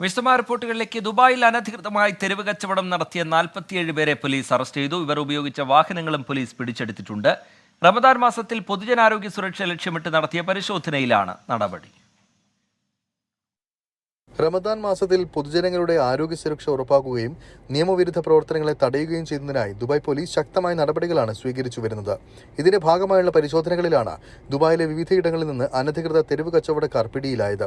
വിശദമായ റിപ്പോർട്ടുകളിലേക്ക്. ദുബായിൽ അനധികൃതമായി തെരുവ് കച്ചവടം നടത്തിയ 47 പേരെ പോലീസ് അറസ്റ്റ് ചെയ്തു. ഇവർ ഉപയോഗിച്ച വാഹനങ്ങളും പോലീസ് പിടിച്ചെടുത്തിട്ടുണ്ട്. റമദാൻ മാസത്തിൽ പൊതുജനാരോഗ്യ സുരക്ഷ ലക്ഷ്യമിട്ട് നടത്തിയ പരിശോധനയിലാണ് നടപടി. റമദാൻ മാസത്തിൽ പൊതുജനങ്ങളുടെ ആരോഗ്യ സുരക്ഷ ഉറപ്പാക്കുകയും നിയമവിരുദ്ധ പ്രവർത്തനങ്ങളെ തടയുകയും ചെയ്യുന്നതിനായി ദുബായ് പോലീസ് ശക്തമായ നടപടികളാണ് സ്വീകരിച്ചു വരുന്നത്. ഇതിന്റെ ഭാഗമായുള്ള പരിശോധനകളിലാണ് ദുബായിലെ വിവിധയിടങ്ങളിൽ നിന്ന് അനധികൃത തെരുവ് കച്ചവടക്കാർ പിടിയിലായത്.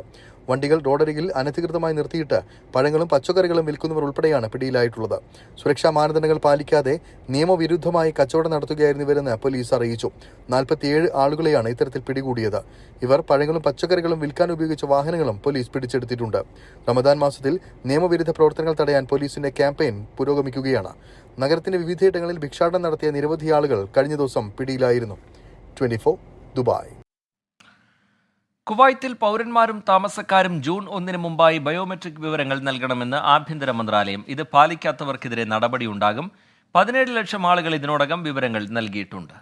വണ്ടികൾ റോഡരികിൽ അനധികൃതമായി നിർത്തിയിട്ട് പഴങ്ങളും പച്ചക്കറികളും വിൽക്കുന്നവർ ഉൾപ്പെടെയാണ് പിടിയിലായിട്ടുള്ളത്. സുരക്ഷാ മാനദണ്ഡങ്ങൾ പാലിക്കാതെ നിയമവിരുദ്ധമായി കച്ചവടം നടത്തുകയായിരുന്നു ഇവരെന്ന് പോലീസ് അറിയിച്ചു. 47 ആളുകളെയാണ് ഇത്തരത്തിൽ പിടികൂടിയത്. ഇവർ പഴങ്ങളും പച്ചക്കറികളും വിൽക്കാൻ ഉപയോഗിച്ച വാഹനങ്ങളും പോലീസ് പിടിച്ചെടുത്തിട്ടുണ്ട്. റമദാൻ മാസത്തിൽ നിയമവിരുദ്ധ പ്രവർത്തനങ്ങൾ തടയാൻ പോലീസിന്റെ ക്യാമ്പയിൻ പുരോഗമിക്കുകയാണ്. നഗരത്തിന്റെ വിവിധയിടങ്ങളിൽ ഭിക്ഷാടനം നടത്തിയ നിരവധി ആളുകൾ കഴിഞ്ഞ ദിവസം പിടിയിലായിരുന്നു. 24 ദുബായ്. കുവൈത്തിൽ പൗരന്മാരും താമസക്കാരും ജൂൺ 1 മുമ്പായി ബയോമെട്രിക് വിവരങ്ങൾ നൽകണമെന്ന് ആഭ്യന്തര മന്ത്രാലയം. ഇത് പാലിക്കാത്തവർക്കെതിരെ നടപടിയുണ്ടാകും. 17 ലക്ഷം ആളുകൾ ഇതിനോടകം വിവരങ്ങൾ നൽകിയിട്ടുണ്ട്.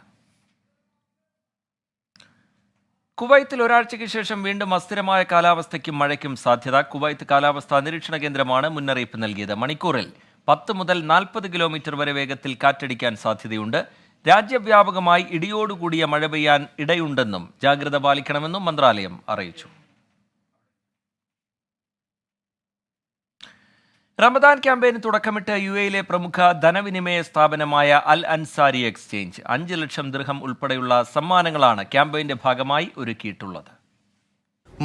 കുവൈത്തിൽ ഒരാഴ്ചയ്ക്ക് ശേഷം വീണ്ടും അസ്ഥിരമായ കാലാവസ്ഥയ്ക്കും മഴയ്ക്കും സാധ്യത. കുവൈത്ത് കാലാവസ്ഥാ നിരീക്ഷണ കേന്ദ്രമാണ് മുന്നറിയിപ്പ് നൽകിയത്. മണിക്കൂറിൽ 10 മുതൽ 40 കിലോമീറ്റർ വരെ വേഗത്തിൽ കാറ്റടിക്കാൻ സാധ്യതയുണ്ട്. രാജ്യവ്യാപകമായി ഇടിയോടുകൂടിയ മഴ പെയ്യാൻ ഇടയുണ്ടെന്നും ജാഗ്രത പാലിക്കണമെന്നും മന്ത്രാലയം അറിയിച്ചു. റമദാൻ ക്യാമ്പയിന് തുടക്കമിട്ട് UAE പ്രമുഖ ധനവിനിമയ സ്ഥാപനമായ അൽ അൻസാരി എക്സ്ചേഞ്ച് 5 ലക്ഷം ദിർഹം ഉൾപ്പെടെയുള്ള സമ്മാനങ്ങളാണ് ക്യാമ്പയിന്റെ ഭാഗമായി ഒരുക്കിയിട്ടുള്ളത്.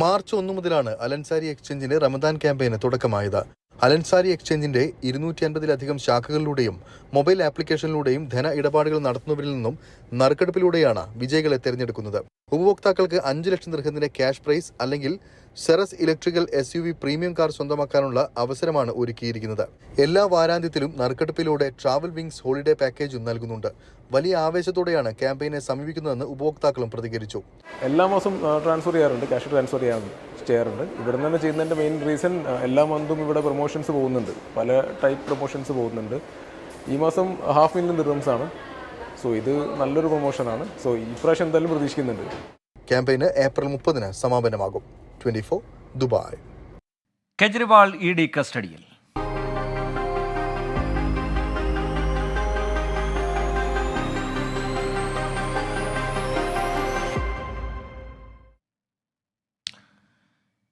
മാർച്ച് 1 മുതലാണ് അൽ അൻസാരി എക്സ്ചേഞ്ചിന്റെ റമദാൻ ക്യാമ്പയിന് തുടക്കമായത്. അൽ അൻസാരി എക്സ്ചേഞ്ചിന്റെ 250-ലധികം ശാഖകളിലൂടെയും മൊബൈൽ ആപ്ലിക്കേഷനിലൂടെയും ധന ഇടപാടുകൾ നടത്തുന്നവരിൽ നിന്നും നറുക്കെടുപ്പിലൂടെയാണ് വിജയികളെ തെരഞ്ഞെടുക്കുന്നത്. ഉപഭോക്താക്കൾക്ക് 5 ലക്ഷം ദിർഹത്തിന്റെ ക്യാഷ് പ്രൈസ് അല്ലെങ്കിൽ സെറസ് ഇലക്ട്രിക്കൽ SUV പ്രീമിയം കാർ സ്വന്തമാക്കാനുള്ള അവസരമാണ് ഒരുക്കിയിരിക്കുന്നത്. എല്ലാ വാരാന്ത്യത്തിലും നറുക്കെടുപ്പിലൂടെ ട്രാവൽ വിങ്സ് ഹോളിഡേ പാക്കേജും നൽകുന്നുണ്ട്. വലിയ ആവേശത്തോടെയാണ് ക്യാമ്പയിനെ സമീപിക്കുന്നതെന്ന് ഉപഭോക്താക്കളും പ്രതികരിച്ചു. എല്ലാ മാസം ട്രാൻസ്ഫർ ചെയ്യാറുണ്ട്, ക്യാഷ് ട്രാൻസ്ഫർ ചെയ്യാറുണ്ട്. ഇവിടെ നിന്ന് തന്നെ ചെയ്യുന്നതിൻ്റെ മെയിൻ റീസൺ എല്ലാ മന്തും ഇവിടെ പ്രൊമോഷൻസ് പോകുന്നുണ്ട്, പല ടൈപ്പ് പ്രൊമോഷൻസ് പോകുന്നുണ്ട്. ഈ മാസം 500,000 ദിർഹംസ് ആണ്. സോ ഇത് നല്ലൊരു പ്രൊമോഷനാണ്. സോ ഈ പ്രാവശ്യം എന്തായാലും പ്രതീക്ഷിക്കുന്നുണ്ട്. ക്യാമ്പയിന് ഏപ്രിൽ 30 സമാപനമാകും. 24 ദുബായ്. കെജ്രിവാൾ ED കസ്റ്റഡിയിൽ.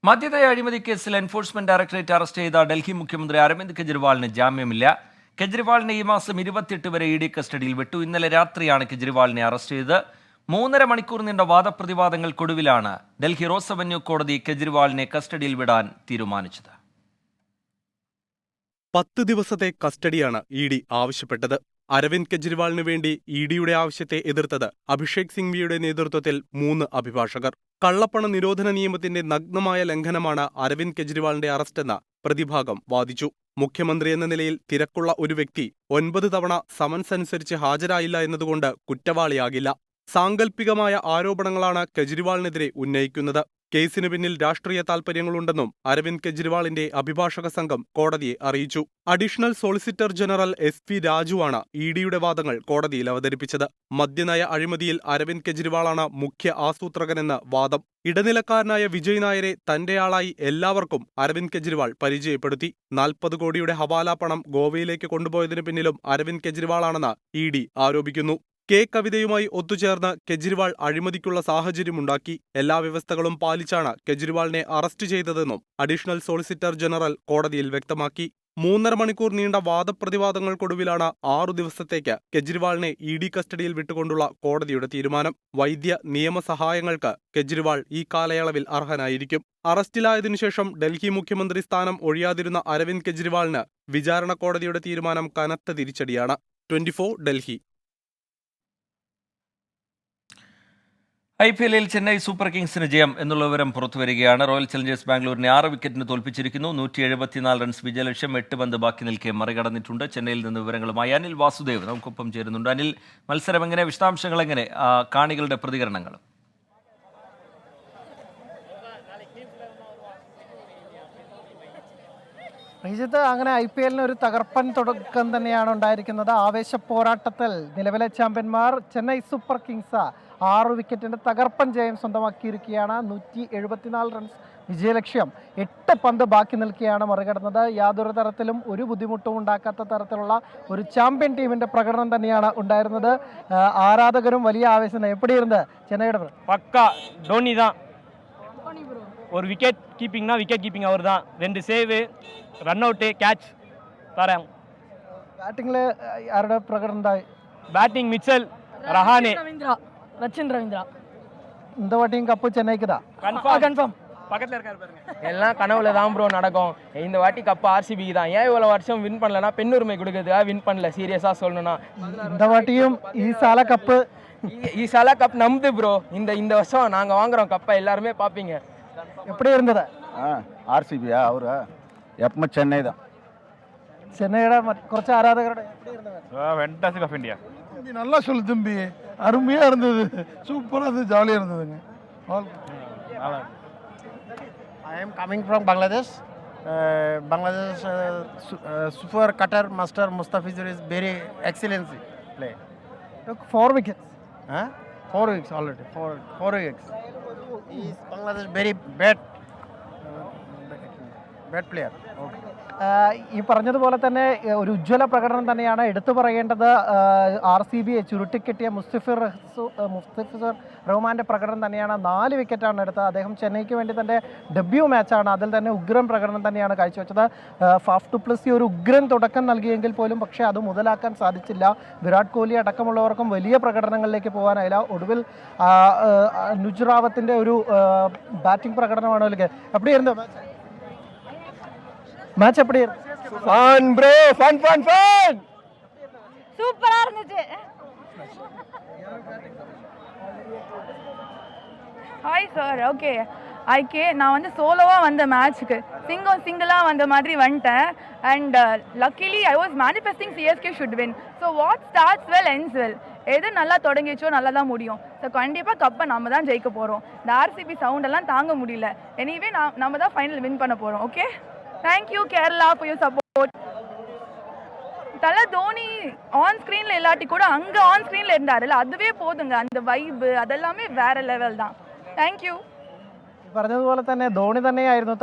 മദ്യനയ അഴിമതി കേസിൽ എൻഫോഴ്സ്മെന്റ് ഡയറക്ടറേറ്റ് അറസ്റ്റ് ചെയ്ത ഡൽഹി മുഖ്യമന്ത്രി അരവിന്ദ് കെജ്രിവാളിന് ജാമ്യമില്ല. കെജ്രിവാളിനെ ഈ മാസം 28 വരെ ED കസ്റ്റഡിയിൽ വിട്ടു. ഇന്നലെ രാത്രിയാണ് കെജ്രിവാളിനെ അറസ്റ്റ് ചെയ്തത്. 3.5 മണിക്കൂർ നീണ്ട വാദപ്രതിവാദങ്ങൾക്കൊടുവിലാണ് ഡൽഹി റോസ് അവന്യൂ കോടതി കെജ്രിവാളിനെ കസ്റ്റഡിയിൽ വിടാൻ തീരുമാനിച്ചത്. 10 ദിവസത്തെ കസ്റ്റഡിയാണ് ED ആവശ്യപ്പെട്ടത്. അരവിന്ദ് കെജ്രിവാളിന് വേണ്ടി EDയുടെ ആവശ്യത്തെ എതിർത്തത് അഭിഷേക് സിംഗ്വിയുടെ നേതൃത്വത്തിൽ 3 അഭിഭാഷകർ. കള്ളപ്പണ നിരോധന നിയമത്തിന്റെ നഗ്നമായ ലംഘനമാണ് അരവിന്ദ് കെജ്രിവാളിന്റെ അറസ്റ്റെന്ന് പ്രതിഭാഗം വാദിച്ചു. മുഖ്യമന്ത്രി എന്ന നിലയിൽ തിരക്കുള്ള ഒരു വ്യക്തി 9 തവണ സമൻസ് അനുസരിച്ച് ഹാജരായില്ല എന്നതുകൊണ്ട് കുറ്റവാളിയാകില്ല. സാങ്കല്പികമായ ആരോപണങ്ങളാണ് കെജ്രിവാളിനെതിരെ ഉന്നയിക്കുന്നത്. കേസിന് പിന്നിൽ രാഷ്ട്രീയ താൽപര്യങ്ങളുണ്ടെന്നും അരവിന്ദ് കെജ്രിവാളിന്റെ അഭിഭാഷക സംഘം കോടതിയെ അറിയിച്ചു. അഡീഷണൽ സോളിസിറ്റർ ജനറൽ SP രാജുവാണ് EDയുടെ വാദങ്ങൾ കോടതിയിൽ അവതരിപ്പിച്ചത്. മദ്യനയ അഴിമതിയിൽ അരവിന്ദ് കെജ്രിവാളാണ് മുഖ്യ ആസൂത്രകനെന്ന് വാദം. ഇടനിലക്കാരനായ വിജയ് നായരെ തന്റെയാളായി എല്ലാവർക്കും അരവിന്ദ് കെജ്രിവാൾ പരിചയപ്പെടുത്തി. 40 കോടിയുടെ ഹവാല പണം ഗോവയിലേക്ക് കൊണ്ടുപോയതിനു പിന്നിലും അരവിന്ദ് കെജ്രിവാളാണെന്ന് ED ആരോപിക്കുന്നു. കവിതയുമായി ഒത്തുചേർന്ന് കെജ്രിവാൾ അഴിമതിക്കുള്ള സാഹചര്യമുണ്ടാക്കി. എല്ലാ വ്യവസ്ഥകളും പാലിച്ചാണ് കെജ്രിവാളിനെ അറസ്റ്റ് ചെയ്തതെന്നും അഡീഷണൽ സോളിസിറ്റർ ജനറൽ കോടതിയിൽ വ്യക്തമാക്കി. 3.5 മണിക്കൂർ നീണ്ട വാദപ്രതിവാദങ്ങൾക്കൊടുവിലാണ് 6 ദിവസത്തേക്ക് കെജ്രിവാളിനെ ED കസ്റ്റഡിയിൽ വിട്ടുകൊണ്ടുള്ള കോടതിയുടെ തീരുമാനം. വൈദ്യ നിയമസഹായങ്ങൾക്ക് കെജ്രിവാൾ ഈ കാലയളവിൽ അർഹനായിരിക്കും. അറസ്റ്റിലായതിനുശേഷം ഡൽഹി മുഖ്യമന്ത്രി സ്ഥാനം ഒഴിയാതിരുന്ന അരവിന്ദ് കെജ്രിവാളിന് വിചാരണ കോടതിയുടെ തീരുമാനം കനത്ത തിരിച്ചടിയാണ്. 24 ഡൽഹി. IPL ചെന്നൈ സൂപ്പർ കിങ്സിന് ജയം എന്നുള്ള വിവരം പുറത്തുവരികയാണ്. റോയൽ ചലഞ്ചേഴ്സ് ബാംഗ്ലൂരിനെ 6 വിക്കറ്റിന് തോൽപ്പിച്ചിരിക്കുന്നു. 174 റൺസ് വിജയലക്ഷ്യം. 8 പന്ത് ബാക്കി നിൽക്കെ മറികടന്നിട്ടുണ്ട്. ചെന്നൈയിൽ നിന്ന് വിവരങ്ങളുമായി അനിൽ വാസുദേവ് നമുക്കൊപ്പം ചേരുന്നുണ്ട്. അനിൽ, മത്സരം എങ്ങനെ, വിശദാംശങ്ങൾ എങ്ങനെ, കാണികളുടെ പ്രതികരണങ്ങൾ? റിജിത്ത്, അങ്ങനെ IPL ഒരു തകർപ്പൻ തുടക്കം തന്നെയാണ് ഉണ്ടായിരിക്കുന്നത്. ആവേശ പോരാട്ടത്തിൽ നിലവിലെ ചാമ്പ്യന്മാർ ചെന്നൈ സൂപ്പർ കിങ്സ് 6 വിക്കറ്റിന്റെ തകർപ്പൻ ജയം സ്വന്തമാക്കിയിരിക്കുകയാണ്. 174 റൺസ് വിജയലക്ഷ്യം 8 പന്ത് ബാക്കി നിൽക്കുകയാണ് മറികടന്നത്. യാതൊരു തരത്തിലും ഒരു ബുദ്ധിമുട്ടും ഉണ്ടാക്കാത്ത തരത്തിലുള്ള ഒരു ചാമ്പ്യൻ ടീമിന്റെ പ്രകടനം തന്നെയാണ് ഉണ്ടായിരുന്നത്. ആരാധകരും വലിയ ആവേശം. എപ്പടി ഇരുന്നത് ചെന്നൈയുടെ பக்கா டோனி தான். ஒரு விக்கெட் கீப்பிங்னா விக்கெட் கீப்பிங் அவர் தான். 2 சேவு, ரன் அவுட்டு, கேட்ச் தரேன். ബാറ്റിംഗിൽ ആരുടെ പ്രകടനം ഉണ്ടായി? பேட்டிங் மிச்சல், ரஹானே. ரச்சின் ரவீந்திரா இந்த வாட்டியும் கப்பு சென்னைக்கு தான். கன்ஃபார்ம் பக்கத்தில் இருக்காரு பாருங்க. எல்லாம் கனவுல தான் ப்ரோ நடக்கும். இந்த வாட்டி கப்பு ஆர்சிபிக்கு தான். ஏன் இவ்வளோ வருஷம் வின் பண்ணலன்னா பெண்ணுரிமை கொடுக்குறதுக்காக வின் பண்ணல. சீரியஸாக சொல்லணும்னா இந்த வாட்டியும் ஈசால கப்பு ஈசாலா கப் நம்புது ப்ரோ. இந்த வருஷம் நாங்கள் வாங்குறோம் கப்பை, எல்லாருமே பார்ப்பீங்க. எப்படி இருந்தது? ஆர்சிபியா அவரு எப்போ சென்னை தான். சென்னைയുടെ കുറച്ച് ആരാധകരുടെ எப்படி இருந்தது? Fantastic of India. தம்பி நல்லா சொல்லு தம்பி, அருமையாக இருந்தது, சூப்பராக இருந்தது, ஜாலியாக இருந்ததுங்க. I am coming from Bangladesh. Bangladesh super cutter master Mustafizur is very excellent play. Took 4 wickets. 4 weeks already. 4 weeks. He is Bangladesh very bad player. Okay. ഈ പറഞ്ഞതുപോലെ തന്നെ ഒരു ഉജ്ജ്വല പ്രകടനം തന്നെയാണ് എടുത്തു പറയേണ്ടത്. RCBയെ ചുരുട്ടിക്കെട്ടിയ മുസ്തഫിർ റഹ്മാന്റെ പ്രകടനം തന്നെയാണ്. 4 വിക്കറ്റാണ് എടുത്തത്. അദ്ദേഹം ചെന്നൈക്ക് വേണ്ടി തൻ്റെ ഡെബ്യൂ മാച്ചാണ്. അതിൽ തന്നെ ഉഗ്രൻ പ്രകടനം തന്നെയാണ് കാഴ്ചവെച്ചത്. ഫാഫ് ടു പ്ലസി ഒരു ഉഗ്രൻ തുടക്കം നൽകിയെങ്കിൽ പോലും പക്ഷേ അത് മുതലാക്കാൻ സാധിച്ചില്ല. വിരാട് കോഹ്ലി അടക്കമുള്ളവർക്കും വലിയ പ്രകടനങ്ങളിലേക്ക് പോകാനായില്ല. ഒടുവിൽ അനുജ് റാവത്തിൻ്റെ ഒരു ബാറ്റിംഗ് പ്രകടനമാണ്. എപ്പിടിയായിരുന്നു மேட்ச்? எப்படி fun bro, fun fun fun. சூப்பரா இருந்துச்சு. Hi sir. ஓகே நான் வந்து சோலோவாக வந்த மேட்ச்சுக்கு சிங்கிளாக வந்த மாதிரி வந்துட்டேன். And luckily I was manifesting CSK should win. So what starts well ends well. எது நல்லா தொடங்கிச்சோ நல்லா தான் முடியும். ஸோ கண்டிப்பாக கப்பை நம்ம தான் ஜெயிக்க போகிறோம். இந்த RCB சவுண்டெல்லாம் தாங்க முடியல. எனிவே நம்ம தான் ஃபைனல் வின் பண்ண போகிறோம். Okay, thank you Kerala for your support. தலை தோனி ஆன் ஸ்க்ரீனில் இல்லாட்டி கூட அங்கே ஆன் ஸ்க்ரீனில் இருந்தாருல்ல, அதுவே போதுங்க. அந்த வைப்பு அதெல்லாமே வேற லெவல் தான். Thank you. പറഞ്ഞതുപോലെ തന്നെ ധോണി തന്നെയായിരുന്നു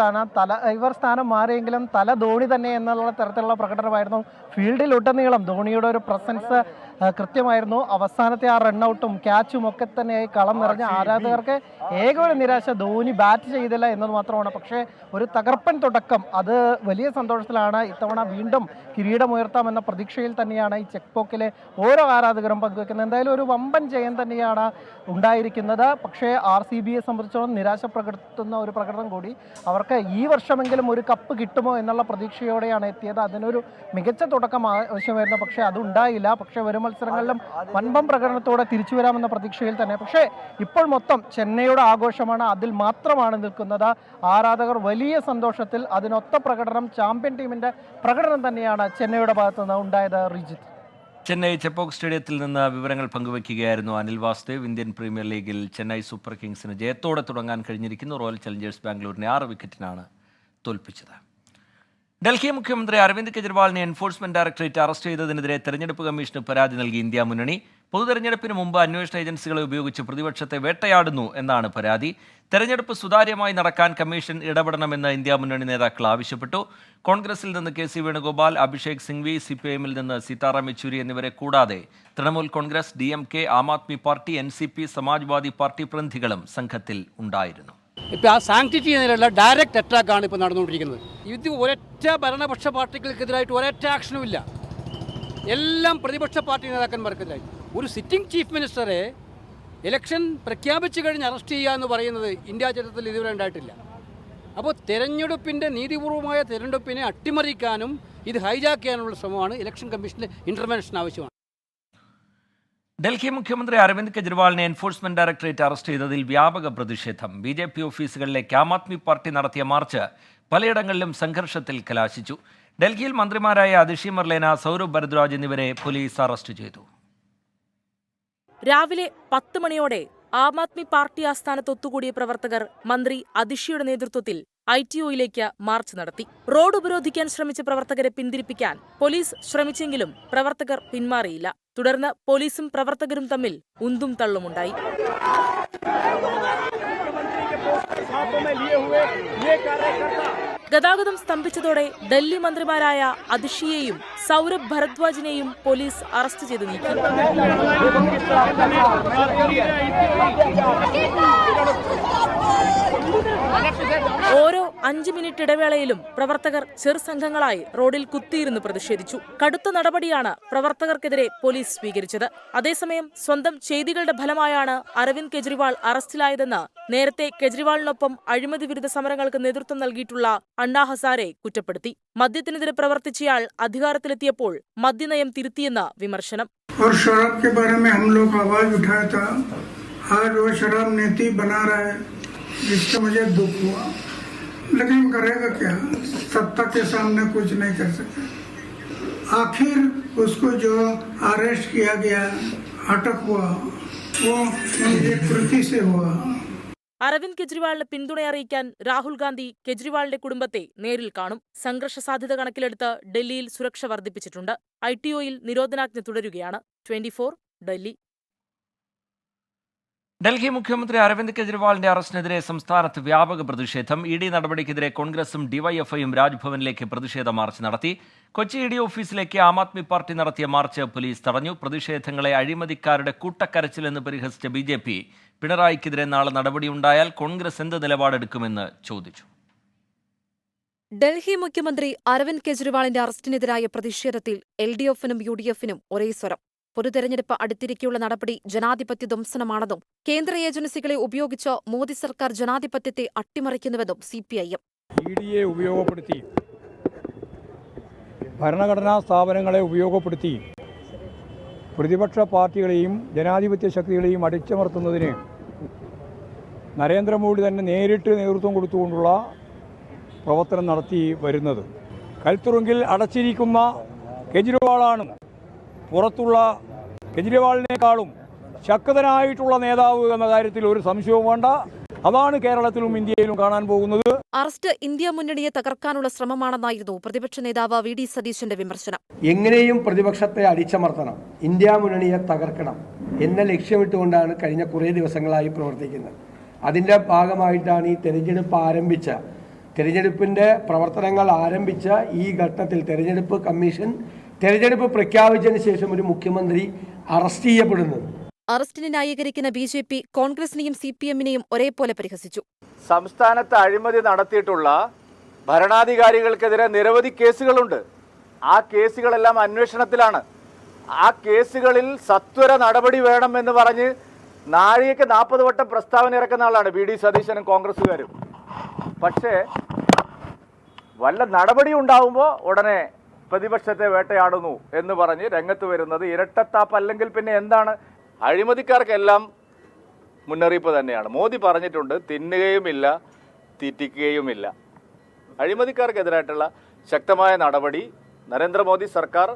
ഇവർ സ്ഥാനം മാറിയെങ്കിലും തല ധോണി തന്നെ എന്നുള്ള തരത്തിലുള്ള പ്രകടനമായിരുന്നു. ഫീൽഡിൽ ഉടനീളം ധോണിയുടെ ഒരു പ്രസൻസ് കൃത്യമായിരുന്നു. അവസാനത്തെ ആ റണ്ണൗട്ടും ക്യാച്ചും ഒക്കെ തന്നെയായി കളം നിറഞ്ഞ ആരാധകർക്ക് ഏക ഒരു നിരാശ ധോണി ബാറ്റ് ചെയ്തില്ല എന്നത് മാത്രമാണ്. പക്ഷേ ഒരു തകർപ്പൻ തുടക്കം, അത് വലിയ സന്തോഷത്തിലാണ്. ഇത്തവണ വീണ്ടും കിരീടമുയർത്താമെന്ന പ്രതീക്ഷയിൽ തന്നെയാണ് ഈ ചെക്ക് പോക്കിലെ ഓരോ ആരാധകരും പങ്കുവെക്കുന്നത്. എന്തായാലും ഒരു വമ്പൻ ജയം തന്നെയാണ് ഉണ്ടായിരിക്കുന്നത്. പക്ഷേ RCBയെ സംബന്ധിച്ചോളം നിരാശ പ്രകടത്തുന്ന ഒരു പ്രകടനം കൂടി. അവർക്ക് ഈ വർഷമെങ്കിലും ഒരു കപ്പ് കിട്ടുമോ എന്നുള്ള പ്രതീക്ഷയോടെയാണ് എത്തിയത്. അതിനൊരു മികച്ച തുടക്കം ആവശ്യമായിരുന്നു. പക്ഷേ അതുണ്ടായില്ല. പക്ഷേ വരും മത്സരങ്ങളിലും വൻപം പ്രകടനത്തോടെ തിരിച്ചു വരാമെന്ന പ്രതീക്ഷയിൽ തന്നെ. പക്ഷേ ഇപ്പോൾ മൊത്തം ചെന്നൈയുടെ ആഘോഷമാണ്. അതിൽ മാത്രമാണ് നിൽക്കുന്നത്. ആരാധകർ വലിയ സന്തോഷത്തിൽ. അതിനൊത്ത പ്രകടനം ചാമ്പ്യൻ ടീമിന്റെ പ്രകടനം തന്നെയാണ് ചെന്നൈയുടെ ഭാഗത്തു നിന്ന് ഉണ്ടായത്. റിജിത്ത്, ചെന്നൈ ചെപ്പോക്ക് സ്റ്റേഡിയത്തിൽ നിന്ന് വിവരങ്ങൾ പങ്കുവയ്ക്കുകയായിരുന്നു അനിൽ വാസുദേവ്. ഇന്ത്യൻ പ്രീമിയർ ലീഗിൽ ചെന്നൈ സൂപ്പർ കിങ്സിന് ജയത്തോടെ തുടങ്ങാൻ കഴിഞ്ഞിരിക്കുന്നു. റോയൽ ചലഞ്ചേഴ്സ് ബാംഗ്ലൂരിനെ 6 വിക്കറ്റിനാണ് തോൽപ്പിച്ചത്. ഡൽഹി മുഖ്യമന്ത്രി അരവിന്ദ് കെജ്രിവാളിനെ എൻഫോഴ്സ്മെന്റ് ഡയറക്ടറേറ്റ് അറസ്റ്റ് ചെയ്തതിനെതിരെ തെരഞ്ഞെടുപ്പ് കമ്മീഷന് പരാതി നൽകി ഇന്ത്യ മുന്നണി. പൊതുതെരഞ്ഞെടുപ്പിന് മുമ്പ് അന്വേഷണ ഏജൻസികളെ ഉപയോഗിച്ച് പ്രതിപക്ഷത്തെ വേട്ടയാടുന്നു എന്നാണ് പരാതി. തെരഞ്ഞെടുപ്പ് സുതാര്യമായി നടക്കാൻ കമ്മീഷൻ ഇടപെടണമെന്ന് ഇന്ത്യ മുന്നണി നേതാക്കൾ ആവശ്യപ്പെട്ടു. കോൺഗ്രസിൽ നിന്ന് KC വേണുഗോപാൽ, അഭിഷേക് സിംഗ്വി, CPIM-ൽ നിന്ന് സീതാറാം യെച്ചൂരി എന്നിവരെ കൂടാതെ തൃണമൂൽ കോൺഗ്രസ്, DMK, ആം ആദ്മി പാർട്ടി, NCP, സമാജ്വാദി പാർട്ടി പ്രതിനിധികളും സംഘത്തിൽ ഉണ്ടായിരുന്നു. ഇപ്പോൾ ആ സാങ്ക്ടിറ്റി എന്നതിലുള്ള ഡയറക്റ്റ് അറ്റാക്കാണ് ഇപ്പോൾ നടന്നുകൊണ്ടിരിക്കുന്നത്. ഇത് ഒരൊറ്റ ഭരണപക്ഷ പാർട്ടികൾക്കെതിരായിട്ട് ഒരൊറ്റ ആക്ഷനും ഇല്ല. എല്ലാം പ്രതിപക്ഷ പാർട്ടി നേതാക്കന്മാർക്കെതിരായി. ഒരു സിറ്റിംഗ് ചീഫ് മിനിസ്റ്ററെ ഇലക്ഷൻ പ്രഖ്യാപിച്ചു കഴിഞ്ഞ് അറസ്റ്റ് ചെയ്യുക എന്ന് പറയുന്നത് ഇന്ത്യ ചരിത്രത്തിൽ ഇതുവരെ ഉണ്ടായിട്ടില്ല. അപ്പോൾ തെരഞ്ഞെടുപ്പിൻ്റെ നീതിപൂർവമായ തെരഞ്ഞെടുപ്പിനെ അട്ടിമറിക്കാനും ഇത് ഹൈജാക്ക് ചെയ്യാനുള്ള ശ്രമമാണ്. ഇലക്ഷൻ കമ്മീഷൻ്റെ ഇൻ്റർവെൻഷൻ ആവശ്യമാണ്. ഡൽഹി മുഖ്യമന്ത്രി അരവിന്ദ് കെജ്രിവാളിനെ എൻഫോഴ്സ്മെന്റ് ഡയറക്ടറേറ്റ് അറസ്റ്റ് ചെയ്തതിൽ വ്യാപക പ്രതിഷേധം. BJP ഓഫീസുകളിലേക്ക് ആം ആദ്മി പാർട്ടി നടത്തിയ മാർച്ച് പലയിടങ്ങളിലും സംഘർഷത്തിൽ കലാശിച്ചു. ഡൽഹിയിൽ മന്ത്രിമാരായ അതിഷി മർലേന, സൗരഭ് ഭരദ്വാജ് എന്നിവരെ പോലീസ് അറസ്റ്റ് ചെയ്തു. രാവിലെ 10 മണിയോടെ ആം ആദ്മി പാർട്ടി ആസ്ഥാനത്ത് ഒത്തുകൂടിയ പ്രവർത്തകർ മന്ത്രി അതിഷിയുടെ നേതൃത്വത്തിൽ ITOയിലേക്ക് മാർച്ച് നടത്തി. റോഡ് ഉപരോധിക്കാൻ ശ്രമിച്ച പ്രവർത്തകരെ പിന്തിരിപ്പിക്കാൻ പോലീസ് ശ്രമിച്ചെങ്കിലും പ്രവർത്തകർ പിന്മാറിയില്ല. തുടർന്ന് പോലീസും പ്രവർത്തകരും തമ്മിൽ ഉന്തും തള്ളുമുണ്ടായി. ഗതാഗതം സ്തംഭിച്ചതോടെ ഡൽഹി മന്ത്രിമാരായ അതിഷിയെയും സൗരഭ് ഭരദ്വാജിനെയും പോലീസ് അറസ്റ്റ് ചെയ്ത് നീക്കി. ഓരോ 5 മിനിറ്റ് ഇടവേളയിലും പ്രവർത്തകർ ചെറുസംഘങ്ങളായി റോഡിൽ കുത്തിയിരുന്ന് പ്രതിഷേധിച്ചു. കടുത്ത നടപടിയാണ് പ്രവർത്തകർക്കെതിരെ പോലീസ് സ്വീകരിച്ചത്. അതേസമയം സ്വന്തം ചെയ്തികളുടെ ഫലമായാണ് അരവിന്ദ് കെജ്രിവാൾ അറസ്റ്റിലായതെന്ന് നേരത്തെ കെജ്രിവാളിനൊപ്പം അഴിമതി വിരുദ്ധ സമരങ്ങൾക്ക് നേതൃത്വം നൽകിയിട്ടുള്ള അണ്ണാ ഹസാരെ കുറ്റപ്പെടുത്തി. മദ്യത്തിനെതിരെ പ്രവർത്തിച്ചയാൾ അധികാരത്തിലെത്തിയപ്പോൾ മദ്യനയം തിരുത്തിയെന്ന് വിമർശനം. जिससे मुझे दुख हुआ, लेकिन करेगा क्या, सत्ता के सामने कुछ नहीं कर सकता। आखिर उसको जो अरेस्ट किया गया, अटक हुआ, वो उनकी कृति से हुआ। അരവിന്ദ് കെജ്രിവാളിന് പിന്തുണ അറിയിക്കാൻ രാഹുൽ ഗാന്ധി കെജ്രിവാളിന്റെ കുടുംബത്തെ നേരിൽ കാണും. സംഘർഷ സാധ്യത കണക്കിലെടുത്ത് ഡൽഹിയിൽ സുരക്ഷ വർദ്ധിപ്പിച്ചിട്ടുണ്ട്. ITOയിൽ നിരോധനാജ്ഞ തുടരുകയാണ്. 24 ഡൽഹി. ഡൽഹി മുഖ്യമന്ത്രി അരവിന്ദ് കെജ്രിവാളിന്റെ അറസ്റ്റിനെതിരെ സംസ്ഥാനത്ത് വ്യാപക പ്രതിഷേധം. ED നടപടിക്കെതിരെ കോൺഗ്രസും ഡിവൈഎഫ്ഐയും രാജ്ഭവനിലേക്ക് പ്രതിഷേധ മാർച്ച് നടത്തി. കൊച്ചി ED ഓഫീസിലേക്ക് ആം ആദ്മി പാർട്ടി നടത്തിയ മാർച്ച് പോലീസ് തടഞ്ഞു. പ്രതിഷേധങ്ങളെ അഴിമതിക്കാരുടെ കൂട്ടക്കരച്ചിലെന്ന് പരിഹസിച്ച BJP പിണറായിക്കെതിരെ നാളെ നടപടിയുണ്ടായാൽ കോൺഗ്രസ് എന്ത് നിലപാടെടുക്കുമെന്ന് ചോദിച്ചു. ഡൽഹി മുഖ്യമന്ത്രി അരവിന്ദ് കെജ്രിവാളിന്റെ അറസ്റ്റിനെതിരായ പ്രതിഷേധത്തിൽ LDFനും UDFനും ഒരേ സ്വരം. പൊതുതെരഞ്ഞെടുപ്പ് അടുത്തിരിക്കെയുള്ള നടപടി ജനാധിപത്യ ധ്വംസനമാണെന്നും കേന്ദ്ര ഏജൻസികളെ ഉപയോഗിച്ച് മോദി സർക്കാർ ജനാധിപത്യത്തെ അട്ടിമറിക്കുന്നുവെന്നും CPIM. EDയെ ഉപയോഗപ്പെടുത്തി ഭരണഘടനാ സ്ഥാപനങ്ങളെ ഉപയോഗപ്പെടുത്തി പ്രതിപക്ഷ പാർട്ടികളെയും ജനാധിപത്യ ശക്തികളെയും അടിച്ചമർത്തുന്നതിന് നരേന്ദ്രമോദി തന്നെ നേരിട്ട് നേതൃത്വം കൊടുത്തുകൊണ്ടുള്ള പ്രവർത്തനം നടത്തി വരുന്നത്. കൽത്തുറുങ്കിൽ അടച്ചിരിക്കുന്ന കെജ്രിവാളാണ് പുറത്തുള്ള കെജ്രിവാളിനേക്കാളും ശക്തനായിട്ടുള്ള നേതാവ് എന്ന കാര്യത്തിൽ ഒരു സംശയവും വേണ്ട. അതാണ് കേരളത്തിലും ഇന്ത്യയിലും കാണാൻ പോകുന്നത്. അറസ്റ്റ് ഇന്ത്യ മുന്നണിയെ തകർക്കാനുള്ള ശ്രമമാണെന്നായിരുന്നു പ്രതിപക്ഷ നേതാവ് VD സതീശന്റെ വിമർശനം. എങ്ങനെയും പ്രതിപക്ഷത്തെ അടിച്ചമർത്തണം, ഇന്ത്യ മുന്നണിയെ തകർക്കണം എന്ന ലക്ഷ്യമിട്ടുകൊണ്ടാണ് കഴിഞ്ഞ കുറേ ദിവസങ്ങളായി പ്രവർത്തിക്കുന്നത്. അതിൻ്റെ ഭാഗമായിട്ടാണ് ഈ തെരഞ്ഞെടുപ്പിൻ്റെ പ്രവർത്തനങ്ങൾ ആരംഭിച്ച ഈ ഘട്ടത്തിൽ തെരഞ്ഞെടുപ്പ് കമ്മീഷൻ തെരഞ്ഞെടുപ്പ് പ്രഖ്യാപിച്ചതിന് ശേഷം ഒരു മുഖ്യമന്ത്രി അറസ്റ്റ് ചെയ്യപ്പെടുന്നത്. അറസ്റ്റിനെ ന്യായീകരിക്കുന്ന BJP കോൺഗ്രസിനെയും CPMനെയും ഒരേപോലെ പരിഹസിച്ചു. സംസ്ഥാനത്ത് അഴിമതി നടത്തിയിട്ടുള്ള ഭരണാധികാരികൾക്കെതിരെ നിരവധി കേസുകളുണ്ട്. ആ കേസുകളെല്ലാം അന്വേഷണത്തിലാണ്. ആ കേസുകളിൽ സത്വര നടപടി വേണമെന്ന് പറഞ്ഞ് നാഴികയ്ക്ക് 40 വട്ടം പ്രസ്താവന ഇറക്കുന്ന ആളാണ് VD സതീശനും കോൺഗ്രസ്സുകാരും. പക്ഷേ വല്ല നടപടി ഉണ്ടാവുമ്പോൾ ഉടനെ പ്രതിപക്ഷത്തെ വേട്ടയാടുന്നു എന്ന് പറഞ്ഞ് രംഗത്ത് വരുന്നത് ഇരട്ടത്താപ്പ്. അല്ലെങ്കിൽ പിന്നെ എന്താണ്? അഴിമതിക്കാർക്കെല്ലാം മുന്നറിയിപ്പ് തന്നെയാണ്. മോദി പറഞ്ഞിട്ടുണ്ട്, തിന്നുകയുമില്ല തീറ്റിക്കുകയുമില്ല. അഴിമതിക്കാർക്കെതിരായിട്ടുള്ള ശക്തമായ നടപടി നരേന്ദ്രമോദി സർക്കാർ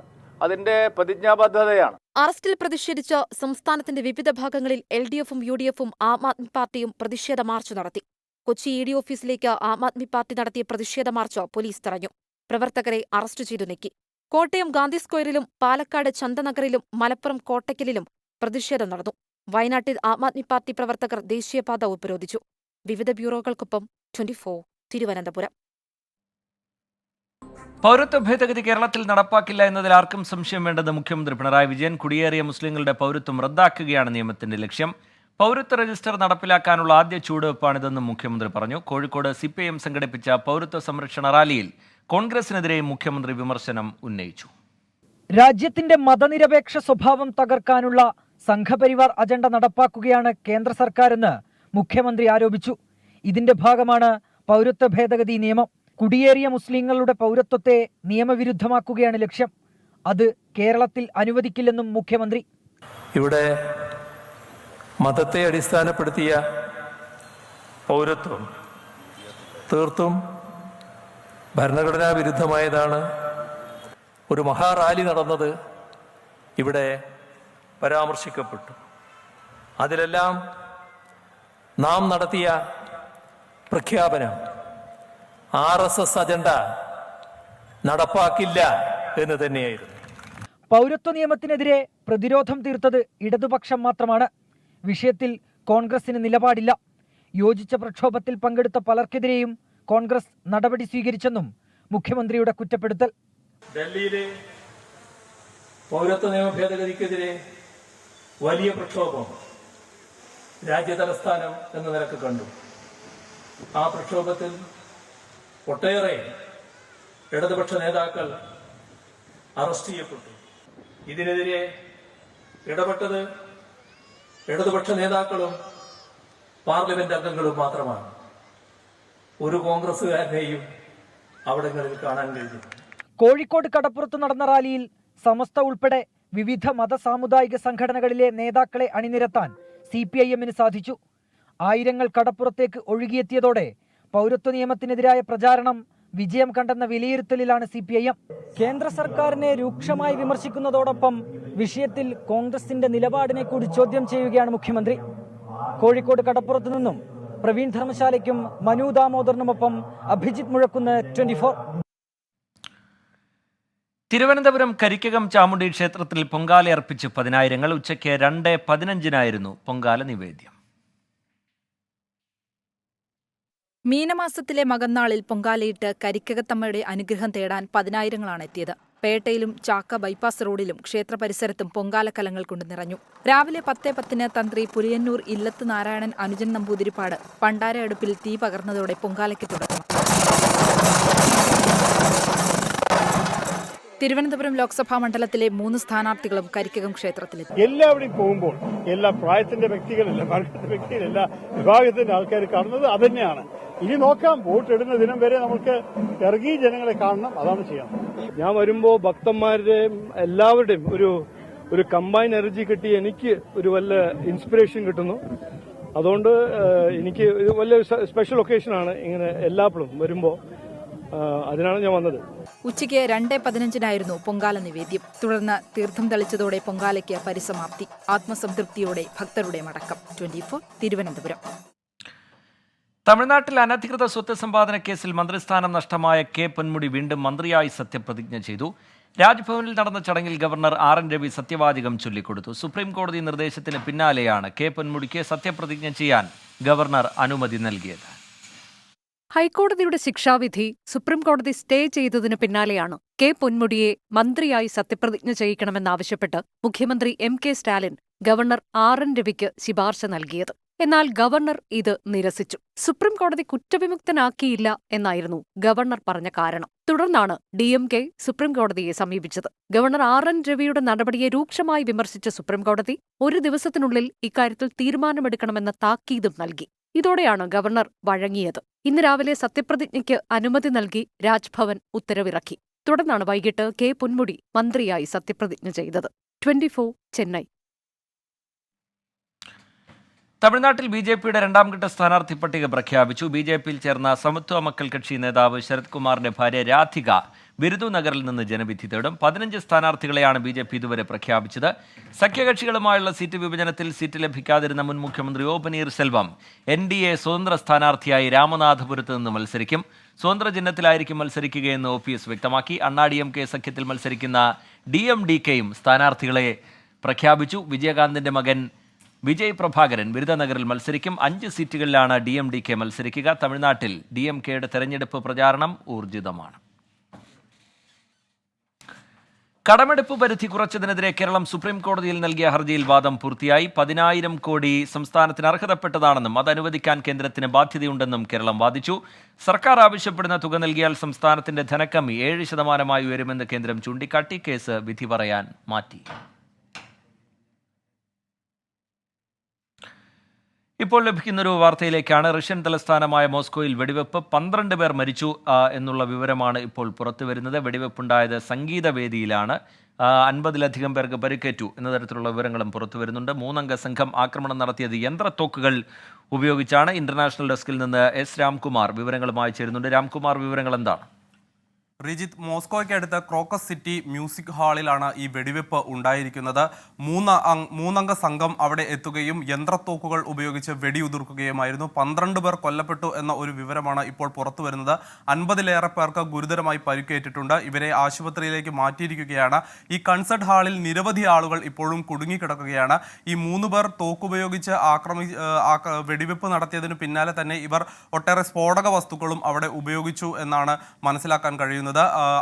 അതിന്റെ പ്രതിജ്ഞാബദ്ധതയാണ്. അറസ്റ്റിൽ പ്രതിഷേധിച്ച് സംസ്ഥാനത്തിന്റെ വിവിധ ഭാഗങ്ങളിൽ LDFും UDFും ആം ആദ്മി പാർട്ടിയും പ്രതിഷേധ മാർച്ച് നടത്തി. കൊച്ചി ED ഓഫീസിലേക്ക് ആം ആദ്മി പാർട്ടി നടത്തിയ പ്രതിഷേധ മാർച്ച് പോലീസ് തടഞ്ഞു. പ്രവർത്തകരെ അറസ്റ്റ് ചെയ്തു നീക്കി. കോട്ടയം ഗാന്ധി സ്ക്വയറിലും പാലക്കാട് ചന്ദനഗറിലും മലപ്പുറം കോട്ടയ്ക്കലിലും പ്രതിഷേധം നടന്നു. വയനാട്ടിൽ ആം ആദ്മി പാർട്ടി പ്രവർത്തകർ ദേശീയപാത ഉപരോധിച്ചു. വിവിധ ബ്യൂറോകൾക്കൊപ്പം 24 തിരുവനന്തപുരം. പൗരത്വ ഭേദഗതി കേരളത്തിൽ നടപ്പാക്കില്ല എന്നതിൽ ആർക്കും സംശയം വേണ്ടെന്ന് മുഖ്യമന്ത്രി പിണറായി വിജയൻ. കുടിയേറിയ മുസ്ലിങ്ങളുടെ പൗരത്വം റദ്ദാക്കുകയാണ് നിയമത്തിന്റെ ലക്ഷ്യം. പൗരത്വ രജിസ്റ്റർ നടപ്പിലാക്കാനുള്ള ആദ്യ ചുവടുവെപ്പാണിതെന്നും മുഖ്യമന്ത്രി പറഞ്ഞു. കോഴിക്കോട് CPIM സംഘടിപ്പിച്ച പൗരത്വ സംരക്ഷണ റാലിയിൽ കോൺഗ്രസിനെതിരെയും മുഖ്യമന്ത്രി വിമർശനം ഉന്നയിച്ചു. രാജ്യത്തിന്റെ മതനിരപേക്ഷ സ്വഭാവം തകർക്കാനുള്ള സംഘപരിവാർ അജണ്ട നടപ്പാക്കുകയാണ് കേന്ദ്ര സർക്കാരെന്ന് മുഖ്യമന്ത്രി ആരോപിച്ചു. ഇതിന്റെ ഭാഗമാണ് പൗരത്വ ഭേദഗതി നിയമം. കുടിയേറിയ മുസ്ലിങ്ങളുടെ പൗരത്വത്തെ നിയമവിരുദ്ധമാക്കുകയാണ് ലക്ഷ്യം. അത് കേരളത്തിൽ അനുവദിക്കില്ലെന്നും മുഖ്യമന്ത്രി. ഇവിടെ മതത്തെ അടിസ്ഥാനപ്പെടുത്തിയ പൗരത്വം തീർത്തും ഭരണഘടനാ വിരുദ്ധമായതാണ്. ഒരു മഹാറാലി നടന്നത് ഇവിടെ പരാമർശിക്കപ്പെട്ടു. അതിലെല്ലാം നാം നടത്തിയ പ്രഖ്യാപനം RSS അജണ്ട നടപ്പാക്കില്ല എന്ന് തന്നെയായിരുന്നു. പൗരത്വ നിയമത്തിനെതിരെ പ്രതിരോധം തീർത്തത് ഇടതുപക്ഷം മാത്രമാണ്. വിഷയത്തിൽ കോൺഗ്രസിന് നിലപാടില്ല. യോജിച്ച പ്രക്ഷോഭത്തിൽ പങ്കെടുത്ത പലർക്കെതിരെയും കോൺഗ്രസ് നടപടി സ്വീകരിച്ചെന്നും മുഖ്യമന്ത്രിയുടെ കുറ്റപ്പെടുത്തൽ. ഡൽഹിയിലെ പൗരത്വ നിയമ ഭേദഗതിക്കെതിരെ വലിയ പ്രക്ഷോഭം രാജ്യ തലസ്ഥാനം എന്ന നിലക്ക് കണ്ടു. ആ പ്രക്ഷോഭത്തിൽ ഒട്ടേറെ ഇടതുപക്ഷ നേതാക്കൾ അറസ്റ്റ് ചെയ്യപ്പെട്ടു. ഇതിനെതിരെ ഇടപെട്ടത് ഇടതുപക്ഷ നേതാക്കളും പാർലമെന്റ് അംഗങ്ങളും മാത്രമാണ്. ഒരു കോൺഗ്രസുകാരനെയും അവിടങ്ങളിൽ കാണാൻ കഴിഞ്ഞു. കോഴിക്കോട് കടപ്പുറത്ത് നടന്ന റാലിയിൽ സമസ്ത ഉൾപ്പെടെ വിവിധ മത സാമുദായിക സംഘടനകളിലെ നേതാക്കളെ അണിനിരത്താൻ CPIM-ന് സാധിച്ചു. ആയിരങ്ങൾ കടപ്പുറത്തേക്ക് ഒഴുകിയെത്തിയതോടെ പൗരത്വ നിയമത്തിനെതിരായ പ്രചാരണം വിജയം കണ്ടെന്ന വിലയിരുത്തലിലാണ് CPIM. കേന്ദ്ര സർക്കാരിനെ രൂക്ഷമായി വിമർശിക്കുന്നതോടൊപ്പം വിഷയത്തിൽ കോൺഗ്രസിന്റെ നിലപാടിനെ കൂടി ചോദ്യം ചെയ്യുകയാണ് മുഖ്യമന്ത്രി. കോഴിക്കോട് കടപ്പുറത്ത് നിന്നും പ്രവീൺ ധർമ്മശാലയ്ക്കും മനു ദാമോദറിനുമൊപ്പം അഭിജിത്ത് മുഴക്കുന്ന് 24. തിരുവനന്തപുരം കരിക്കകം ചാമുണ്ഡി ക്ഷേത്രത്തിൽ പൊങ്കാല അർപ്പിച്ച് 10,000. ഉച്ചയ്ക്ക് 2:15 പൊങ്കാല നിവേദ്യം. മീനമാസത്തിലെ മകന്നാളിൽ പൊങ്കാലയിട്ട് കരിക്കകത്തമ്മയുടെ അനുഗ്രഹം തേടാൻ 10,000 എത്തിയത്. പേട്ടയിലും ചാക്ക ബൈപ്പാസ് റോഡിലും ക്ഷേത്ര പരിസരത്തും പൊങ്കാലക്കലങ്ങൾ കൊണ്ട് നിറഞ്ഞു. രാവിലെ 10:10 തന്ത്രി പുലിയന്നൂർ ഇല്ലത്ത് നാരായണൻ അനുജൻ നമ്പൂതിരിപ്പാട് പണ്ടാര അടുപ്പിൽ തീ പകർന്നതോടെ പൊങ്കാലയ്ക്ക് തുടക്കം. തിരുവനന്തപുരം ലോക്സഭാ മണ്ഡലത്തിലെ 3 സ്ഥാനാർത്ഥികളും കരിക്കകം ക്ഷേത്രത്തിലെത്തി. എല്ലാവരും പോകുമ്പോൾ എല്ലാ പ്രായത്തിന്റെ വ്യക്തികളല്ല, വർഗത്തിന്റെ വ്യക്തികൾ, എല്ലാ വിഭാഗത്തിന്റെ ആൾക്കാർ കാണുന്നത് അതന്നെയാണ്. ഇനി നോക്കാം, വോട്ട് ഇടുന്ന ദിനം വരെ നമുക്ക് ഇറങ്ങി ജനങ്ങളെ കാണണം, അതാണ് ചെയ്യണം. ഞാൻ വരുമ്പോൾ ഭക്തന്മാരുടെയും എല്ലാവരുടെയും ഒരു കമ്പൈൻ എനർജി കിട്ടി എനിക്ക് ഒരു വല്ല ഇൻസ്പിറേഷൻ കിട്ടുന്നു. അതുകൊണ്ട് എനിക്ക് ഇത് വലിയ സ്പെഷ്യൽ ഒക്കേഷനാണ് ഇങ്ങനെ എല്ലാപ്പോഴും വരുമ്പോൾ. അതിനാണ് ഞാൻ വന്നത്. ഉച്ചയ്ക്ക് 2:15 പൊങ്കാല നിവേദ്യം. തുടർന്ന് തീർത്ഥം തളിച്ചതോടെ പൊങ്കാലയ്ക്ക് പരിസമാപ്തി. ആത്മസംതൃപ്തിയോടെ ഭക്തരുടെ മടക്കം. 24 തിരുവനന്തപുരം. തമിഴ്നാട്ടിൽ അനധികൃത സ്വത്ത് സമ്പാദന കേസിൽ മന്ത്രിസ്ഥാനം നഷ്ടമായ കെ പൊന്മുടി വീണ്ടും മന്ത്രിയായി സത്യപ്രതിജ്ഞ ചെയ്തു. രാജ്ഭവനിൽ നടന്ന ചടങ്ങിൽ ഗവർണർ RN രവി സത്യവാചകം ചൊല്ലിക്കൊടുത്തു. സുപ്രീം കോടതി നിർദ്ദേശത്തിന് പിന്നാലെയാണ് കെ പൊന്മുടിക്ക് സത്യപ്രതിജ്ഞ ചെയ്യാൻ ഗവർണർ അനുമതി നൽകിയത്. ഹൈക്കോടതിയുടെ ശിക്ഷാവിധി സുപ്രീംകോടതി സ്റ്റേ ചെയ്തതിനു പിന്നാലെയാണ് കെ പൊന്മുടിയെ മന്ത്രിയായി സത്യപ്രതിജ്ഞ ചെയ്യിക്കണമെന്നാവശ്യപ്പെട്ട് മുഖ്യമന്ത്രി MK സ്റ്റാലിൻ ഗവർണർ RN രവിക്ക് ശുപാർശ നൽകിയത്. എന്നാൽ ഗവർണർ ഇത് നിരസിച്ചു. സുപ്രീംകോടതി കുറ്റവിമുക്തനാക്കിയില്ല എന്നായിരുന്നു ഗവർണർ പറഞ്ഞ കാരണം. തുടർന്നാണ് DMK സുപ്രീംകോടതിയെ സമീപിച്ചത്. ഗവർണർ RN രവിയുടെ നടപടിയെ രൂക്ഷമായി വിമർശിച്ച സുപ്രീംകോടതി ഒരു ദിവസത്തിനുള്ളിൽ ഇക്കാര്യത്തിൽ തീരുമാനമെടുക്കണമെന്ന താക്കീതും നൽകി. ഇതോടെയാണ് ഗവർണർ വഴങ്ങിയത്. ഇന്ന് രാവിലെ സത്യപ്രതിജ്ഞയ്ക്ക് അനുമതി നൽകി രാജ്ഭവൻ ഉത്തരവിറക്കി. തുടർന്നാണ് വൈകിട്ട് കെ പൊന്മുടി മന്ത്രിയായി സത്യപ്രതിജ്ഞ ചെയ്തത്. 24 ചെന്നൈ. തമിഴ്നാട്ടിൽ BJPയുടെ 2ാം ഘട്ട സ്ഥാനാർത്ഥി പട്ടിക പ്രഖ്യാപിച്ചു. BJPയിൽ ചേർന്ന സമത്വ മക്കൾ കക്ഷി നേതാവ് ശരത് കുമാറിന്റെ ഭാര്യ രാധിക ബിരുദു നഗറിൽ നിന്ന് ജനവിധി തേടും. 15 സ്ഥാനാർത്ഥികളെയാണ് BJP ഇതുവരെ പ്രഖ്യാപിച്ചത്. സഖ്യകക്ഷികളുമായുള്ള സീറ്റ് വിഭജനത്തിൽ സീറ്റ് ലഭിക്കാതിരുന്ന മുൻ മുഖ്യമന്ത്രി O പനീർസെൽവം NDA സ്വതന്ത്ര സ്ഥാനാർത്ഥിയായി രാമനാഥപുരത്ത് നിന്ന് മത്സരിക്കും. സ്വതന്ത്ര ചിഹ്നത്തിലായിരിക്കും മത്സരിക്കുകയെന്ന് OPS വ്യക്തമാക്കി. DMK സഖ്യത്തിൽ മത്സരിക്കുന്ന DMDKയും സ്ഥാനാർത്ഥികളെ പ്രഖ്യാപിച്ചു. വിജയകാന്തിന്റെ മകൻ വിജയ് പ്രഭാകരൻ ബിരുദനഗറിൽ മത്സരിക്കും. 5 സീറ്റുകളിലാണ് DMDK മത്സരിക്കുക. തമിഴ്നാട്ടിൽ DMKയുടെ തെരഞ്ഞെടുപ്പ് പ്രചാരണം ഊർജിതമാണ്. കടമെടുപ്പ് പരിധി കുറച്ചതിനെതിരെ കേരളം സുപ്രീം കോടതിയിൽ നൽകിയ ഹർജിയിൽ വാദം പൂർത്തിയായി. 10,000 കോടി സംസ്ഥാനത്തിന് അർഹതപ്പെട്ടതാണെന്നും അത് അനുവദിക്കാൻ കേന്ദ്രത്തിന് ബാധ്യതയുണ്ടെന്നും കേരളം വാദിച്ചു. സർക്കാർ ആവശ്യപ്പെടുന്ന തുക നൽകിയാൽ സംസ്ഥാനത്തിന്റെ ധനക്കമ്മി 7% ഉയരുമെന്ന് കേന്ദ്രം ചൂണ്ടിക്കാട്ടി കേസ് വിധി പറയാൻ മാറ്റി. ഇപ്പോൾ ലഭിക്കുന്നൊരു വാർത്തയിലേക്കാണ്. റഷ്യൻ തലസ്ഥാനമായ മോസ്കോയിൽ വെടിവെപ്പ്, 12 പേർ മരിച്ചു എന്നുള്ള വിവരമാണ് ഇപ്പോൾ പുറത്തു വരുന്നത്. വെടിവെപ്പുണ്ടായത് സംഗീതവേദിയിലാണ്. 50-ലധികം പേർക്ക് പരിക്കേറ്റു എന്ന തരത്തിലുള്ള വിവരങ്ങളും പുറത്തു വരുന്നുണ്ട്. 3-അംഗ സംഘം ആക്രമണം നടത്തിയത് യന്ത്രത്തോക്കുകൾ ഉപയോഗിച്ചാണ്. ഇന്റർനാഷണൽ ഡെസ്കിൽ നിന്ന് S രാംകുമാർ വിവരങ്ങളുമായി ചേരുന്നുണ്ട്. രാംകുമാർ, വിവരങ്ങൾ എന്താണ്? റിജിത്ത്, മോസ്കോയ്ക്ക് അടുത്ത ക്രോക്കസ് സിറ്റി മ്യൂസിക് ഹാളിലാണ് ഈ വെടിവെപ്പ് ഉണ്ടായിരിക്കുന്നത്. മൂന്നംഗ സംഘം അവിടെ എത്തുകയും യന്ത്രത്തോക്കുകൾ ഉപയോഗിച്ച് വെടിയുതിർക്കുകയുമായിരുന്നു. 12 പേർ കൊല്ലപ്പെട്ടു എന്ന ഒരു വിവരമാണ് ഇപ്പോൾ പുറത്തു വരുന്നത്. 50-ലേറെ പേർക്ക് ഗുരുതരമായി പരിക്കേറ്റിട്ടുണ്ട്. ഇവരെ ആശുപത്രിയിലേക്ക് മാറ്റിയിരിക്കുകയാണ്. ഈ കൺസർട്ട് ഹാളിൽ നിരവധി ആളുകൾ ഇപ്പോഴും കുടുങ്ങിക്കിടക്കുകയാണ്. ഈ 3 പേർ തോക്കുപയോഗിച്ച് വെടിവെപ്പ് നടത്തിയതിനു പിന്നാലെ തന്നെ ഇവർ ഒട്ടേറെ സ്ഫോടക വസ്തുക്കളും അവിടെ ഉപയോഗിച്ചു എന്നാണ് മനസ്സിലാക്കാൻ കഴിയുന്നത്.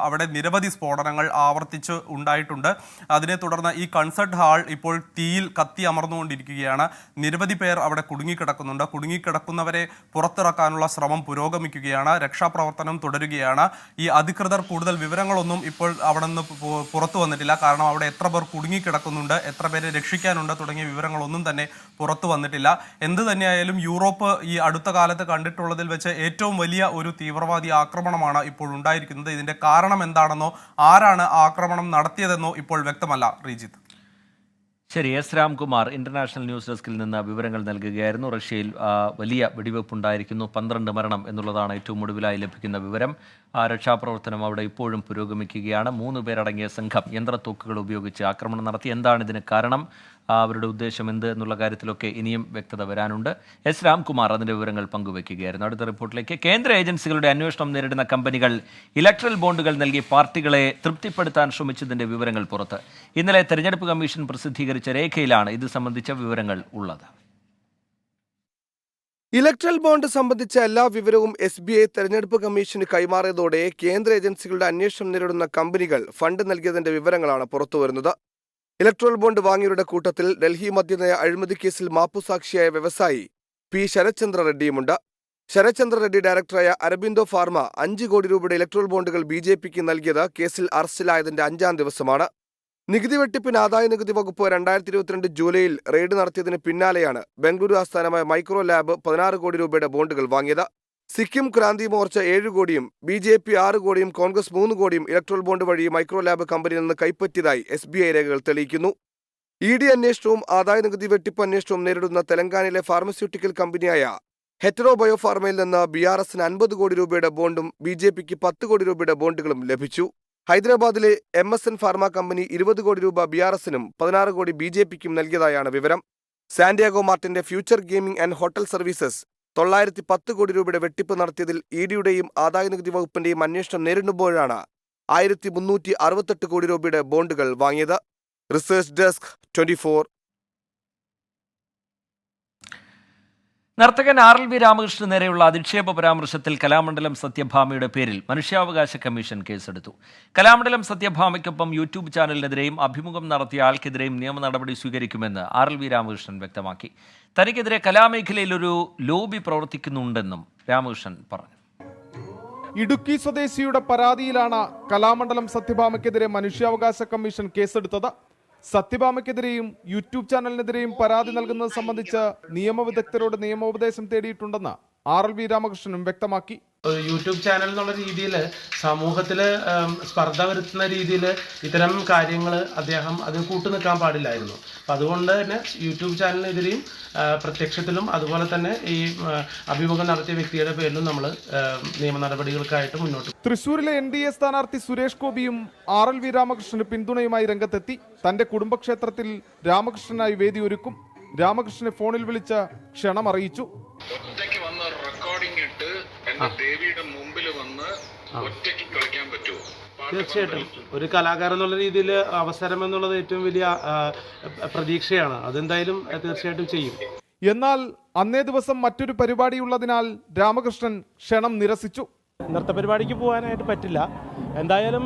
അവിടെ നിരവധി സ്ഫോടനങ്ങൾ ആവർത്തിച്ച് ഉണ്ടായിട്ടുണ്ട്. അതിനെ തുടർന്ന് ഈ കൺസർട്ട് ഹാൾ ഇപ്പോൾ തീയിൽ കത്തി അമർന്നുകൊണ്ടിരിക്കുകയാണ്. നിരവധി പേർ അവിടെ കുടുങ്ങിക്കിടക്കുന്നുണ്ട്. കുടുങ്ങിക്കിടക്കുന്നവരെ പുറത്തിറക്കാനുള്ള ശ്രമം പുരോഗമിക്കുകയാണ്. രക്ഷാപ്രവർത്തനം തുടരുകയാണ്. ഈ അധികൃതർ കൂടുതൽ വിവരങ്ങളൊന്നും ഇപ്പോൾ അവിടെ നിന്ന് പുറത്തു വന്നിട്ടില്ല. കാരണം അവിടെ എത്ര പേർ കുടുങ്ങിക്കിടക്കുന്നുണ്ട്, എത്ര പേരെ രക്ഷിക്കാനുണ്ട് തുടങ്ങിയ വിവരങ്ങളൊന്നും തന്നെ പുറത്തു വന്നിട്ടില്ല. എന്ത് തന്നെയായാലും യൂറോപ്പ് ഈ അടുത്ത കാലത്ത് കണ്ടിട്ടുള്ളതിൽ വെച്ച് ഏറ്റവും വലിയ ഒരു തീവ്രവാദി ആക്രമണമാണ് ഇപ്പോൾ ഉണ്ടായിരിക്കുന്നത്. ഇതിന്റെ കാരണം എന്താണെന്നോ ആരാണ് ആക്രമണം നടത്തിയതെന്നോ ഇപ്പോൾ വ്യക്തമല്ല. ശ്രീജിത്ത്. ശരി, എസ് രാംകുമാർ ഇന്റർനാഷണൽ ന്യൂസ് ഡെസ്കിൽ നിന്ന് വിവരങ്ങൾ നൽകുകയായിരുന്നു. റഷ്യയിൽ വലിയ വെടിവെപ്പുണ്ടായിരിക്കുന്നു, 12 മരണം എന്നുള്ളതാണ് ഏറ്റവും ഒടുവിലായി ലഭിക്കുന്ന വിവരം. രക്ഷാപ്രവർത്തനം അവിടെ ഇപ്പോഴും പുരോഗമിക്കുകയാണ്. 3 പേരടങ്ങിയ സംഘം യന്ത്രത്തോക്കുകൾ ഉപയോഗിച്ച് ആക്രമണം നടത്തി. എന്താണ് ഇതിന് കാരണം, അവരുടെ ഉദ്ദേശം എന്ത് എന്നുള്ള കാര്യത്തിലൊക്കെ ഇനിയും വ്യക്തത വരാനുണ്ട്. എസ് രാംകുമാർ അതിൻ്റെ വിവരങ്ങൾ പങ്കുവയ്ക്കുകയായിരുന്നു. അടുത്ത റിപ്പോർട്ടിലേക്ക്. കേന്ദ്ര ഏജൻസികളുടെ അന്വേഷണം നേരിടുന്ന കമ്പനികൾ ഇലക്ട്രൽ ബോണ്ടുകൾ നൽകി പാർട്ടികളെ തൃപ്തിപ്പെടുത്താൻ ശ്രമിച്ചതിൻ്റെ വിവരങ്ങൾ പുറത്ത്. ഇന്നലെ തെരഞ്ഞെടുപ്പ് കമ്മീഷൻ പ്രസിദ്ധീകരിച്ച രേഖയിലാണ് ഇത് സംബന്ധിച്ച വിവരങ്ങൾ ഉള്ളത്. ഇലക്ട്രൽ ബോണ്ട് സംബന്ധിച്ച എല്ലാ വിവരവും SBI തെരഞ്ഞെടുപ്പ് കമ്മീഷന് കൈമാറിയതോടെ കേന്ദ്ര ഏജൻസികളുടെ അന്വേഷണം നേരിടുന്ന കമ്പനികൾ ഫണ്ട് നൽകിയതിന്റെ വിവരങ്ങളാണ് പുറത്തുവരുന്നത്. ഇലക്ട്രൽ ബോണ്ട് വാങ്ങിയവരുടെ കൂട്ടത്തിൽ ഡൽഹി മദ്യനയ അഴിമതി കേസിൽ മാപ്പുസാക്ഷിയായ വ്യവസായി P. ശരത്ചന്ദ്ര റെഡ്ഡിയുമുണ്ട്. ശരത്ചന്ദ്ര റെഡ്ഡി ഡയറക്ടറായ അരബിന്ദോ ഫാർമ 5 കോടി രൂപയുടെ ഇലക്ട്രൽ ബോണ്ടുകൾ BJPക്ക് നൽകിയത് കേസിൽ അറസ്റ്റിലായതിന്റെ 5-ാം ദിവസമാണ്. നികുതി വെട്ടിപ്പിന് ആദായ നികുതി വകുപ്പ് 2022 ജൂലൈയിൽ റെയ്ഡ് നടത്തിയതിന് പിന്നാലെയാണ് ബംഗളൂരു ആസ്ഥാനമായ മൈക്രോ ലാബ് 16 കോടി രൂപയുടെ ബോണ്ടുകൾ വാങ്ങിയത്. സിക്കിം ക്രാന്തി മോർച്ച 7 കോടിയും BJP 6 കോടിയും കോൺഗ്രസ് 3 കോടിയും ഇലക്ട്രൽ ബോണ്ട് വഴി മൈക്രോ ലാബ് കമ്പനിയിൽ നിന്ന് കൈപ്പറ്റിയതായി SBI രേഖകൾ തെളിയിക്കുന്നു. ED അന്വേഷണവും ആദായ നികുതി വെട്ടിപ്പ് അന്വേഷണവും നേരിടുന്ന തെലങ്കാനയിലെ ഫാർമസ്യൂട്ടിക്കൽ കമ്പനിയായ ഹെറ്ററോ ബയോഫാർമയിൽ നിന്ന് BRSന് 50 കോടി രൂപയുടെ ബോണ്ടും BJPക്ക് 10 കോടി രൂപയുടെ ബോണ്ടുകളും ലഭിച്ചു. ഹൈദരാബാദിലെ MSN ഫാർമ കമ്പനി 20 കോടി രൂപ BRSനും 16 കോടി BJPക്കും നൽകിയതായാണ് വിവരം. സാന്റിയാഗോ മാർട്ടിന്റെ Future Gaming and Hotel Services 910 crore രൂപയുടെ വെട്ടിപ്പ് നടത്തിയതിൽ EDയുടെയും ആദായനികുതി വകുപ്പിന്റെയും അന്വേഷണം നേരിടുമ്പോഴാണ് 1368 കോടി രൂപയുടെ ബോണ്ടുകൾ വാങ്ങിയത്. Research desk 24. നർത്തകൻ RLV രാമകൃഷ്ണന് നേരെയുള്ള അധിക്ഷേപ പരാമർശത്തിൽ കലാമണ്ഡലം സത്യഭാമയുടെ പേരിൽ മനുഷ്യാവകാശ കമ്മീഷൻ കേസെടുത്തു. കലാമണ്ഡലം സത്യഭാമയ്ക്കൊപ്പം യൂട്യൂബ് ചാനലിനെതിരെയും അഭിമുഖം നടത്തിയ ആൾക്കെതിരെയും നിയമ നടപടി സ്വീകരിക്കുമെന്ന് RLV രാമകൃഷ്ണൻ വ്യക്തമാക്കി. തനിക്കെതിരെ കലാമേഖലയിൽ ഒരു ലോബി പ്രവർത്തിക്കുന്നുണ്ടെന്നും രാമകൃഷ്ണൻ പറഞ്ഞു. ഇടുക്കി സ്വദേശിയുടെ പരാതിയിലാണ് കലാമണ്ഡലം സത്യഭാമയ്ക്കെതിരെ മനുഷ്യാവകാശ കമ്മീഷൻ കേസെടുത്തത്. സത്യഭാമയ്ക്കെതിരെയും യൂട്യൂബ് ചാനലിനെതിരെയും പരാതി നൽകുന്നത് സംബന്ധിച്ച് നിയമവിദഗ്ധരോട് നിയമോപദേശം തേടിയിട്ടുണ്ടെന്ന് RLV രാമകൃഷ്ണനും വ്യക്തമാക്കി. യൂട്യൂബ് ചാനൽ എന്നുള്ള രീതിയിൽ സമൂഹത്തിൽ സ്പർദ്ധ വരുത്തുന്ന രീതിയിൽ ഇത്തരം കാര്യങ്ങൾ അദ്ദേഹം അത് കൂട്ടുനിൽക്കാൻ പാടില്ലായിരുന്നു. അപ്പം അതുകൊണ്ട് തന്നെ യൂട്യൂബ് ചാനലിനെതിരെയും പ്രത്യക്ഷത്തിലും അതുപോലെ തന്നെ ഈ അഭിമുഖം നടത്തിയ വ്യക്തിയുടെ പേരിലും നമ്മൾ നിയമ നടപടികൾക്കായിട്ട് മുന്നോട്ട്. തൃശൂരിലെ NDA സ്ഥാനാർത്ഥി സുരേഷ് ഗോപിയും RLV രാമകൃഷ്ണന് പിന്തുണയുമായി രംഗത്തെത്തി. തന്റെ കുടുംബക്ഷേത്രത്തിൽ രാമകൃഷ്ണനായി വേദി ഒരുക്കും. രാമകൃഷ്ണനെ ഫോണിൽ വിളിച്ച് ക്ഷണം അറിയിച്ചു. ഒറ്റയ്ക്ക് വന്ന് റെക്കോർഡിംഗ് ഇട്ട് എന്റെ ദേവിയുടെ മുമ്പിൽ വന്ന് ഒറ്റയ്ക്ക് കളിക്കാൻ പറ്റുമോ? തീർച്ചയായിട്ടും ഒരു കലാകാരൻ എന്നുള്ള രീതിയിൽ അവസരം എന്നുള്ളത് ഏറ്റവും വലിയ പ്രതീക്ഷയാണ്. അതെന്തായാലും തീർച്ചയായിട്ടും ചെയ്യും. എന്നാൽ അന്നേ ദിവസം മറ്റൊരു പരിപാടിയുള്ളതിനാൽ രാമകൃഷ്ണൻ ക്ഷണം നിരസിച്ചു. നൃത്ത പരിപാടിക്ക് പോകാനായിട്ട് പറ്റില്ല. എന്തായാലും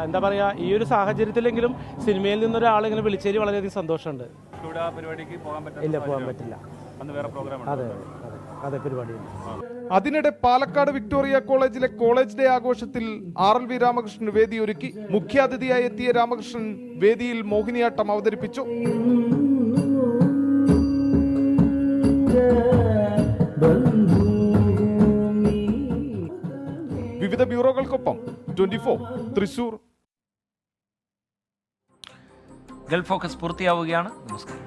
എന്താ പറയുക, ഈ ഒരു സാഹചര്യത്തിലെങ്കിലും സിനിമയിൽ നിന്നൊരാളിങ്ങനെ വിളിച്ചതിൽ വളരെയധികം സന്തോഷമുണ്ട്. ഇല്ല, പോകാൻ പറ്റില്ല. അതെ അതെ പരിപാടി. അതിനിടെ പാലക്കാട് വിക്ടോറിയ കോളേജിലെ കോളേജ് ഡേ ആഘോഷത്തിൽ RLV രാമകൃഷ്ണൻ വേദി ഒരുക്കി. മുഖ്യാതിഥിയായി എത്തിയ രാമകൃഷ്ണൻ വേദിയിൽ മോഹിനിയാട്ടം അവതരിപ്പിച്ചു. വിവിധ ബ്യൂറോകൾക്കൊപ്പം 24 തൃശൂർ. ഗൾഫ് ഫോക്കസ് പൂർത്തിയാവുകയാണ്. നമസ്കാരം.